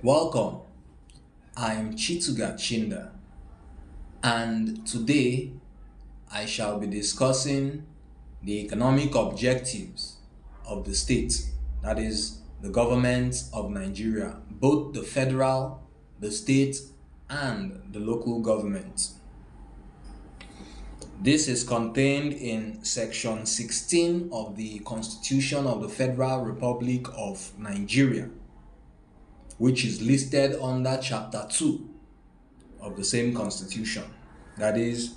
Welcome, I'm Chituga Chinda, and today I shall be discussing the economic objectives of the state, that is, the government of Nigeria, both the federal, the state, and the local government. This is contained in Section 16 of the Constitution of the Federal Republic of Nigeria, which is listed under Chapter 2 of the same constitution, that is,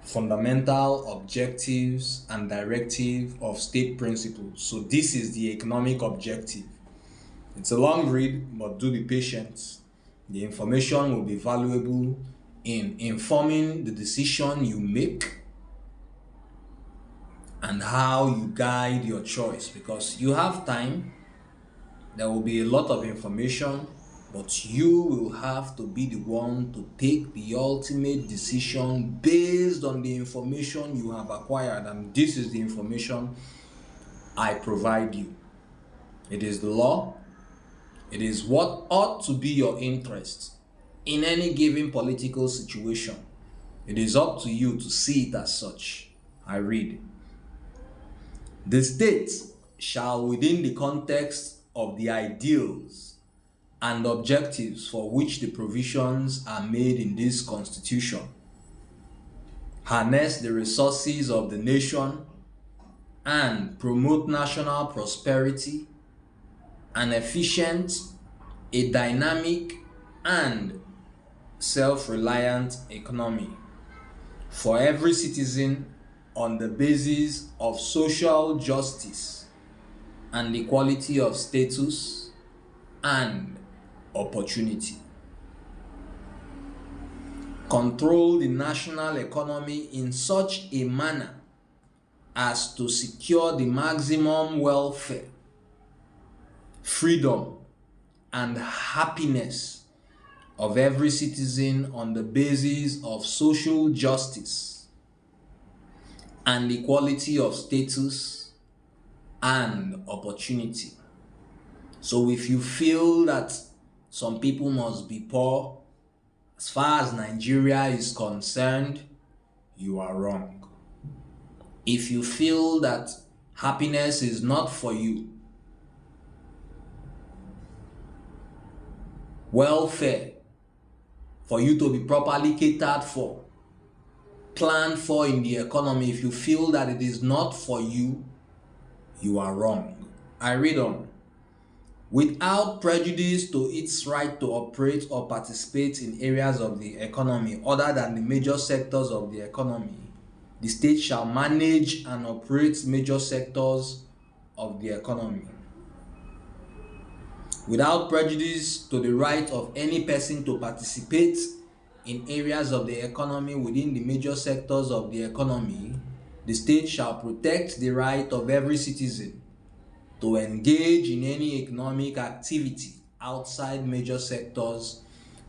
fundamental objectives and directive of state principles. So this is the economic objective. It's a long read, but do be patient. The information will be valuable in informing the decision you make and how you guide your choice, because you have time. There will be a lot of information, but you will have to be the one to take the ultimate decision based on the information you have acquired, and this is the information I provide you. It is the law. It is what ought to be your interest in any given political situation. It is up to you to see it as such. I read, the state shall, within the context of the ideals and objectives for which the provisions are made in this constitution, harness the resources of the nation and promote national prosperity, an efficient, a dynamic, and self-reliant economy for every citizen on the basis of social justice and equality of status and opportunity. Control the national economy in such a manner as to secure the maximum welfare, freedom, and happiness of every citizen on the basis of social justice and equality of status and opportunity. So if you feel that some people must be poor, as far as Nigeria is concerned, you are wrong. If you feel that happiness is not for you, welfare for you to be properly catered for, planned for in the economy, if you feel that it is not for you, you are wrong. I read on. Without prejudice to its right to operate or participate in areas of the economy other than the major sectors of the economy, the state shall manage and operate major sectors of the economy. Without prejudice to the right of any person to participate in areas of the economy within the major sectors of the economy, the state shall protect the right of every citizen to engage in any economic activity outside major sectors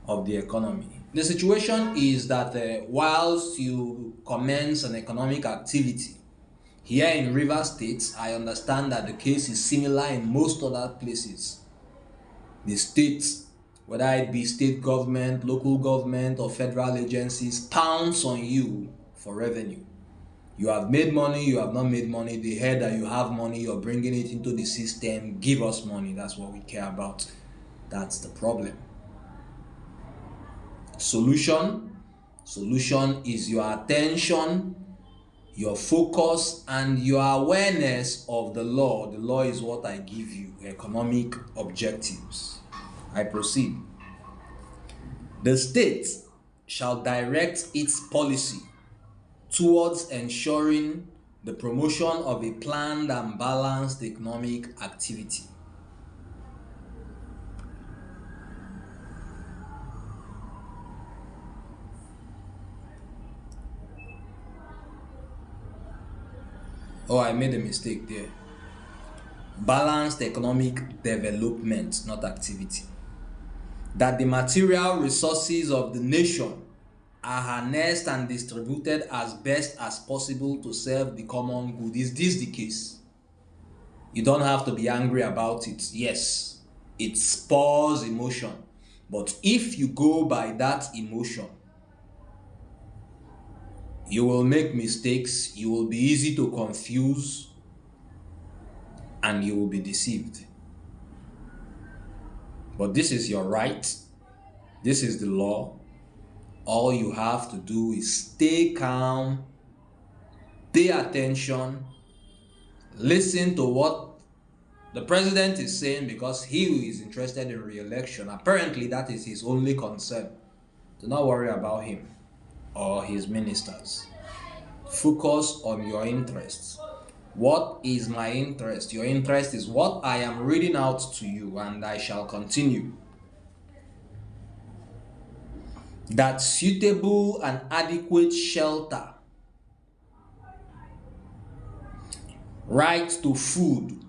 of the economy. The situation is that whilst you commence an economic activity, here in Rivers State, I understand that the case is similar in most other places. The state, whether it be state government, local government, or federal agencies, pounce on you for revenue. You have made money, you have not made money, they heard that you have money, you're bringing it into the system, give us money, that's what we care about. That's the problem. Solution is your attention, your focus, and your awareness of the law. The law is what I give you, economic objectives. I proceed. The state shall direct its policy towards ensuring the promotion of a planned and balanced economic activity. Oh, I made a mistake there. Balanced economic development, not activity. That the material resources of the nation are harnessed and distributed as best as possible to serve the common good. Is this the case? You don't have to be angry about it. Yes, it spurs emotion. But if you go by that emotion, you will make mistakes, you will be easy to confuse, and you will be deceived. But this is your right. This is the law. All you have to do is stay calm, pay attention, listen to what the president is saying, because he is interested in re-election. Apparently, that is his only concern. Do not worry about him or his ministers. Focus on your interests. What is my interest? Your interest is what I am reading out to you, and I shall continue. That suitable and adequate shelter, right to food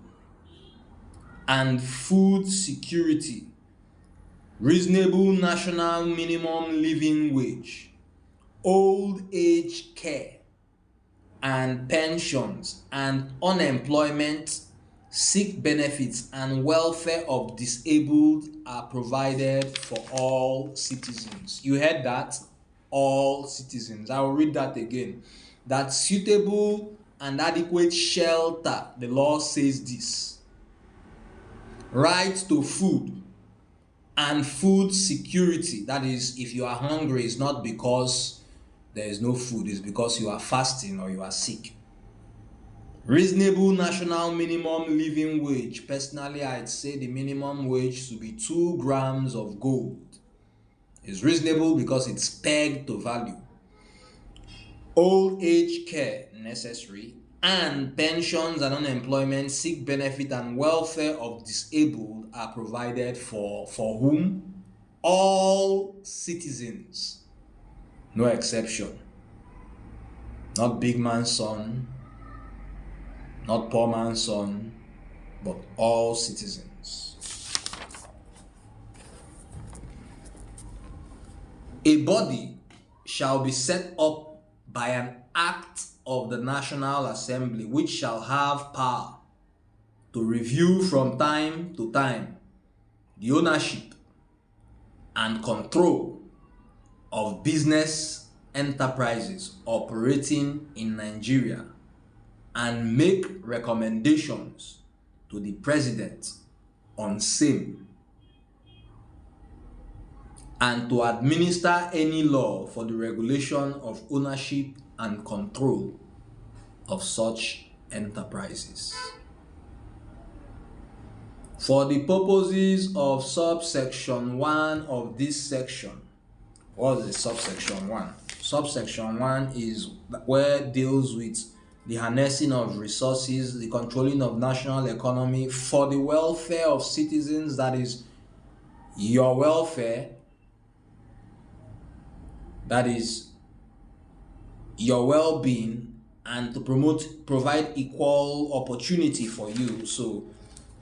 and food security, reasonable national minimum living wage, old age care and pensions and unemployment, sick benefits and welfare of disabled are provided for all citizens. You heard that? All citizens. I will read that again. That suitable and adequate shelter, the law says this: right to food and food security. That is, if you are hungry, it's not because there is no food, it's because you are fasting or you are sick. Reasonable national minimum living wage. Personally, I'd say the minimum wage should be 2 grams of gold. It's reasonable because it's pegged to value. Old age care necessary, and pensions and unemployment, sick benefit and welfare of disabled are provided for whom? All citizens. No exception. Not big man's son, not poor man's son, but all citizens. A body shall be set up by an act of the National Assembly, which shall have power to review from time to time the ownership and control of business enterprises operating in Nigeria, and make recommendations to the president on same, and to administer any law for the regulation of ownership and control of such enterprises. For the purposes of subsection 1 of this section. What is subsection 1? Subsection 1 is where it deals with the harnessing of resources, the controlling of national economy for the welfare of citizens, that is your welfare, that is your well-being, and to provide equal opportunity for you. So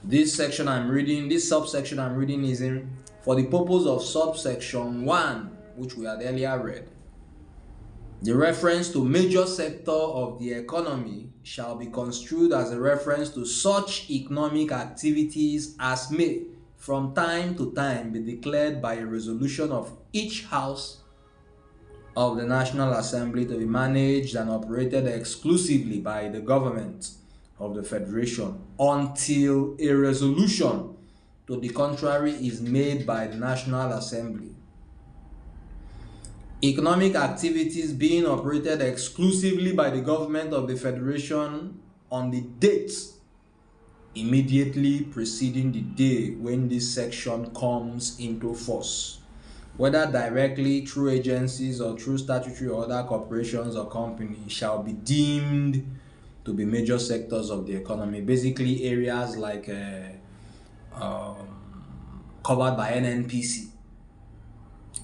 this subsection I'm reading is in for the purpose of subsection 1, which we had earlier read. The reference to major sector of the economy shall be construed as a reference to such economic activities as may from time to time be declared by a resolution of each house of the National Assembly to be managed and operated exclusively by the government of the Federation until a resolution to the contrary is made by the National Assembly. Economic activities being operated exclusively by the government of the Federation on the date immediately preceding the day when this section comes into force, whether directly through agencies or through statutory or other corporations or companies, shall be deemed to be major sectors of the economy. Basically areas like covered by NNPC,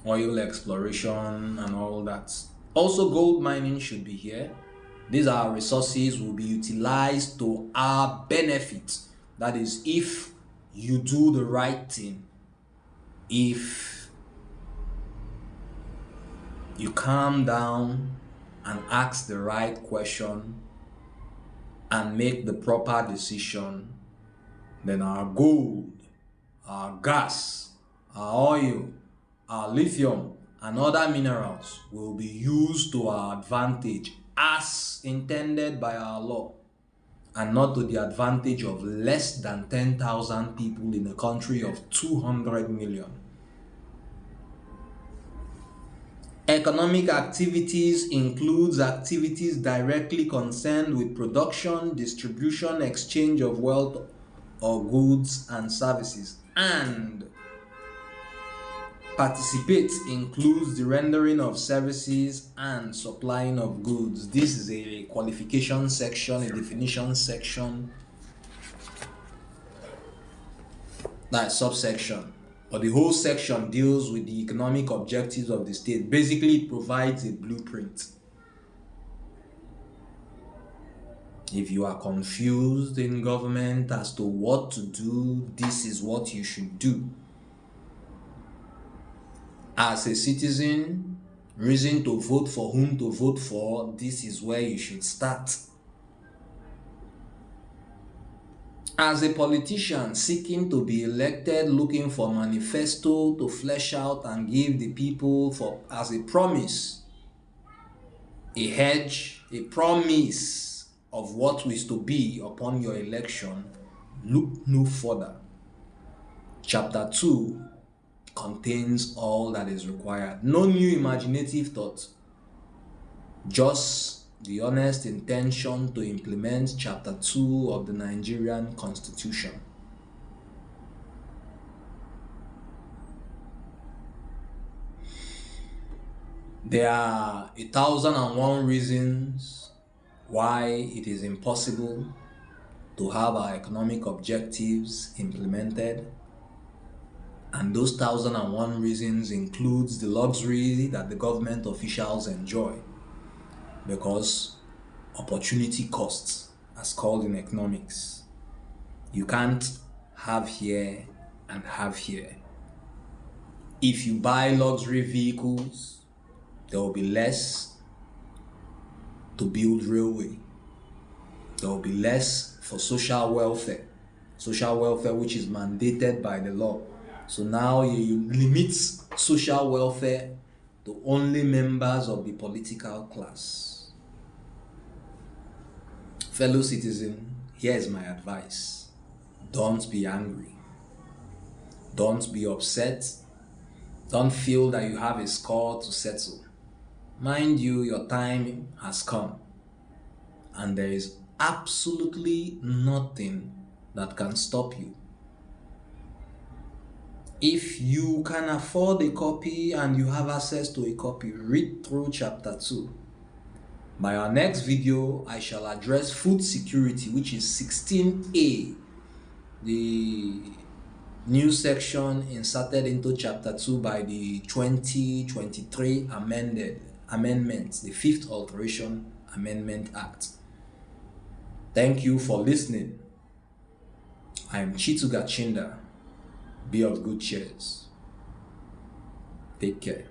oil exploration and all that. Also, gold mining should be here. These are resources will be utilized to our benefit. That is, if you do the right thing, if you calm down and ask the right question and make the proper decision, then our gold, our gas, our oil, our lithium and other minerals will be used to our advantage as intended by our law, and not to the advantage of less than 10,000 people in a country of 200 million. Economic activities includes activities directly concerned with production, distribution, exchange of wealth or goods and services, and participate includes the rendering of services and supplying of goods. This is a qualification section, a definition section, that subsection, but the whole section deals with the economic objectives of the state. Basically, it provides a blueprint. If you are confused in government as to what to do, this is what you should do. As a citizen, reason to vote for whom to vote for, this is where you should start. As a politician seeking to be elected, looking for manifesto to flesh out and give the people as a promise, a hedge, a promise of what is to be upon your election, look no further. Chapter 2 contains all that is required. No new imaginative thought, just the honest intention to implement Chapter 2 of the Nigerian Constitution. There are 1,001 reasons why it is impossible to have our economic objectives implemented, and those 1,001 reasons includes the luxury that the government officials enjoy, because opportunity costs, as called in economics. You can't have here and have here. If you buy luxury vehicles, there will be less to build railway. There will be less for social welfare which is mandated by the law. So now you limit social welfare to only members of the political class. Fellow citizen, here is my advice. Don't be angry. Don't be upset. Don't feel that you have a score to settle. Mind you, your time has come, and there is absolutely nothing that can stop you. If you can afford a copy and you have access to a copy, read through Chapter 2. By our next video, I shall address food security, which is 16A, the new section inserted into Chapter 2 by the 2023 amendments, the 5th Alteration Amendment Act. Thank you for listening. I am Chituga Chinda. Be of good cheers. Take care.